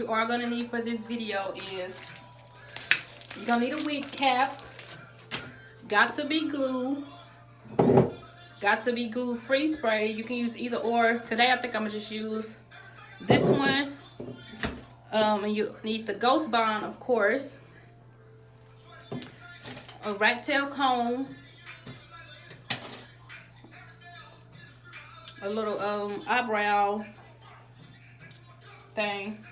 you are going to need for this video is you're going to need a wig cap. Got to be glue. Got to be glue free spray. You can use either or. Today I think I'm going to just use this one. And you need the Ghostbond, of course. A rat tail comb. A little eyebrow thing.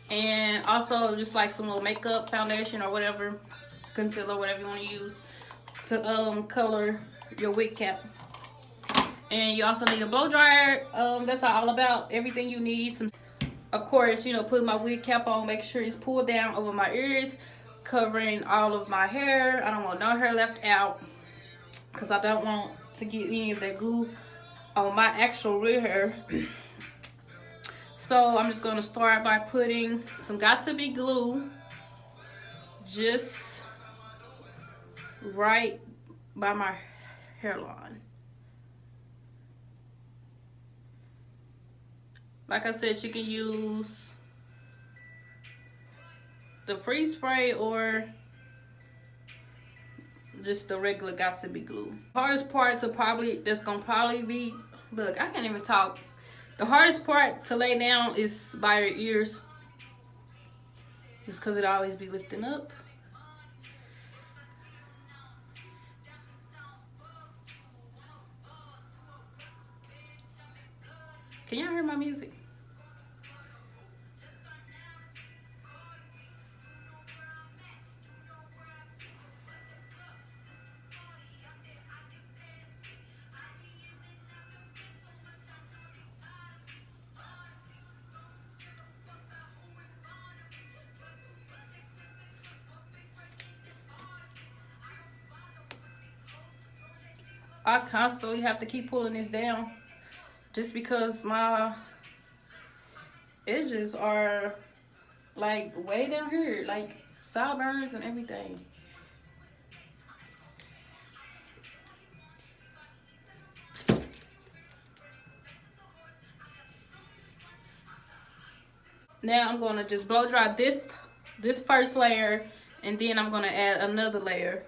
And also just like some little makeup foundation or whatever, concealer, whatever you want to use to color your wig cap. And you also need a blow dryer. That's all about everything you need. Some, of course, you know, put my wig cap on, make sure it's pulled down over my ears, covering all of my hair. I don't want no hair left out because I don't want to get any of that glue on my actual real hair. So I'm just going to start by putting some got to be glue just right by my hairline. Like I said, you can use the free spray or just the regular got to be glue. Hardest part to that's gonna probably be, look, I can't even talk. The hardest part to lay down is by your ears. Just because it always be lifting up. Can y'all hear my music? I constantly have to keep pulling this down just because my edges are like way down here, like sideburns and everything. Now I'm gonna just blow dry this first layer, and then I'm gonna add another layer.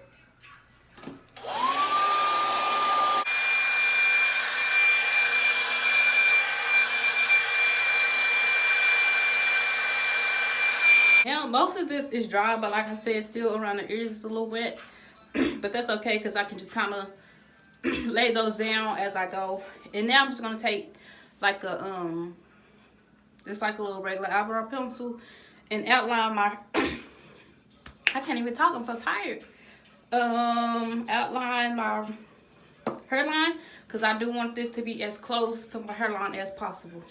Now most of this is dry, but like I said, still around the ears it's a little wet. But that's okay because I can just kind of lay those down as I go. And now I'm just gonna take like a just like a little regular eyebrow pencil and outline my I can't even talk, I'm so tired. Outline my hairline because I do want this to be as close to my hairline as possible.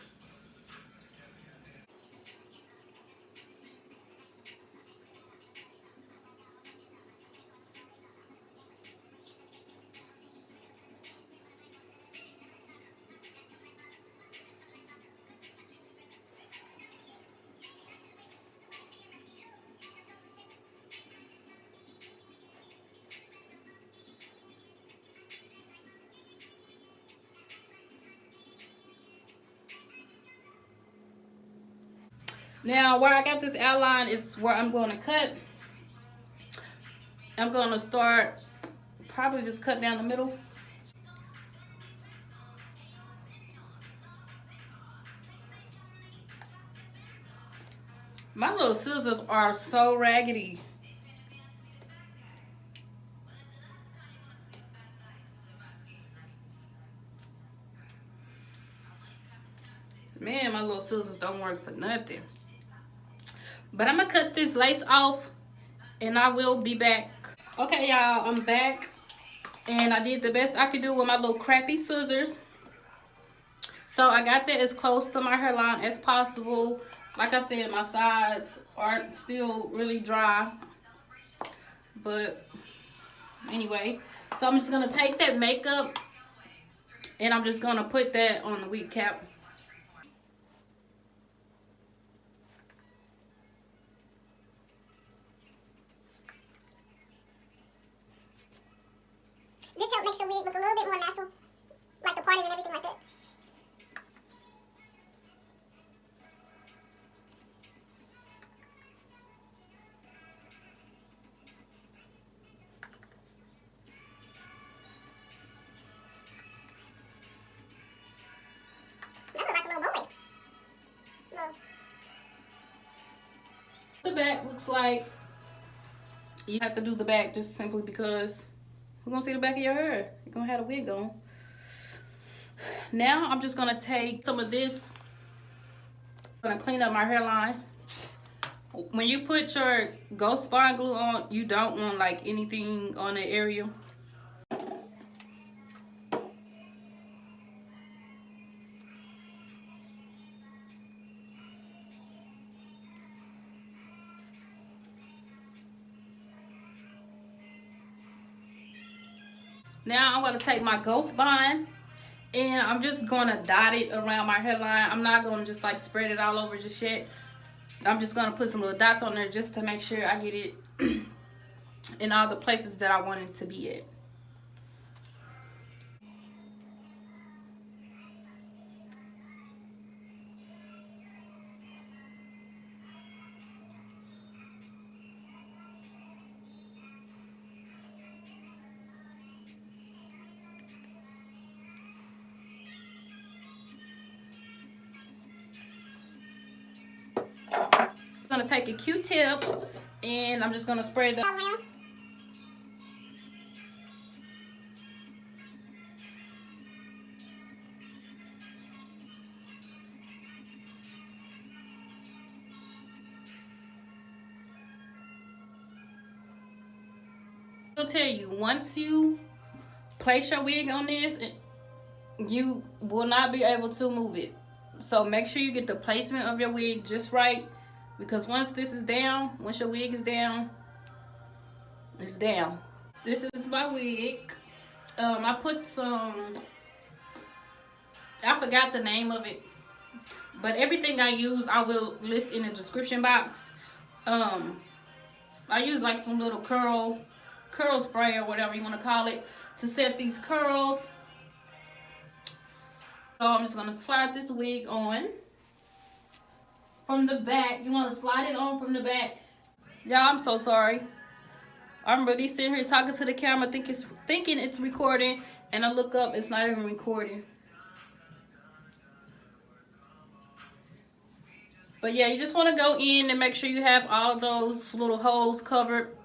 Now where I got this outline is where I'm going to cut. I'm going to start probably just cut down the middle. My little scissors are so raggedy. Man, my little scissors don't work for nothing. But I'm gonna cut this lace off and I will be back. Okay, y'all, I'm back. And I did the best I could do with my little crappy scissors. So I got that as close to my hairline as possible. Like I said, my sides are still really dry. But anyway, so I'm just gonna take that makeup and I'm just gonna put that on the wig cap. This helps make your wig look a little bit more natural, like the parting and everything like that. back looks like. You have to do the back just simply because we're gonna see the back of your hair. You're gonna have a wig on. Now I'm just gonna take some of this. I'm gonna clean up my hairline. When you put your Ghostbond glue on, you don't want like anything on the area. Now I'm gonna take my Ghostbond and I'm just gonna dot it around my hairline. I'm not gonna just like spread it all over just yet. I'm just gonna put some little dots on there just to make sure I get it in all the places that I want it to be at. I'm gonna take a Q-tip and I'm just gonna spray the I'll tell you, once you place your wig on this, you will not be able to move it. So make sure you get the placement of your wig just right, because once this is down, once your wig is down, it's down. This is my wig. I put some, I forgot the name of it, but everything I use I will list in the description box. I use like some little curl spray or whatever you want to call it to set these curls. So I'm just gonna slide this wig on from the back. You want to slide it on from the back. Y'all, I'm so sorry. I'm really sitting here talking to the camera, thinking it's recording, and I look up, it's not even recording. But yeah, you just want to go in and make sure you have all those little holes covered.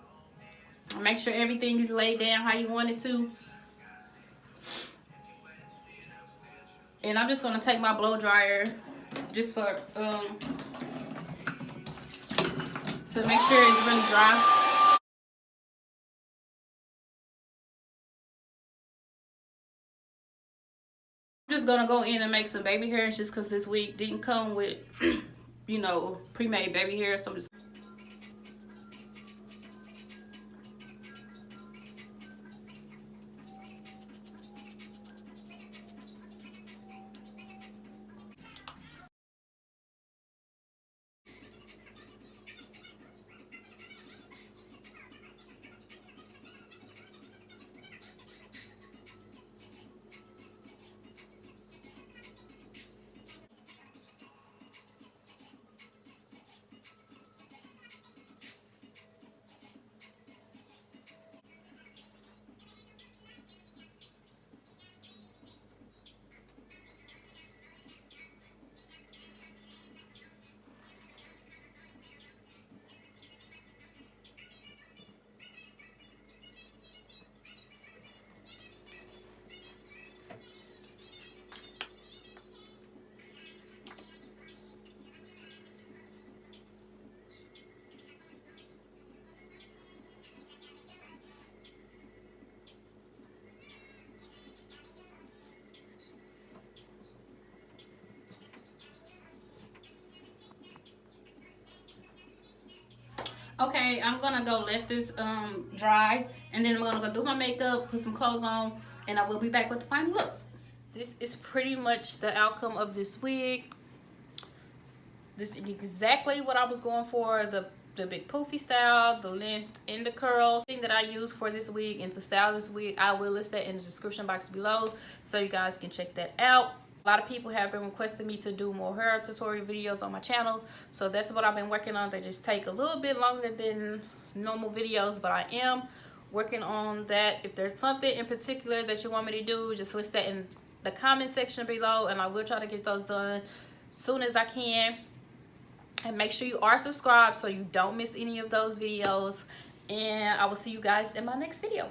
Make sure everything is laid down how you want it to. And I'm just going to take my blow dryer just for to make sure it's really dry. I'm just going to go in and make some baby hairs just because this wig didn't come with, you know, pre-made baby hair. So I'm just okay, I'm gonna go let this dry, and then I'm gonna go do my makeup, put some clothes on, and I will be back with the final look. This is pretty much the outcome of this wig. This is exactly what I was going for, the big poofy style, the length, and the curls. The thing that I use for this wig and to style this wig, I will list that in the description box below so you guys can check that out. A lot of people have been requesting me to do more hair tutorial videos on my channel, so that's what I've been working on. They just take a little bit longer than normal videos, but I am working on that. If there's something in particular that you want me to do, just list that in the comment section below, and I will try to get those done as soon as I can. And make sure you are subscribed so you don't miss any of those videos. And I will see you guys in my next video.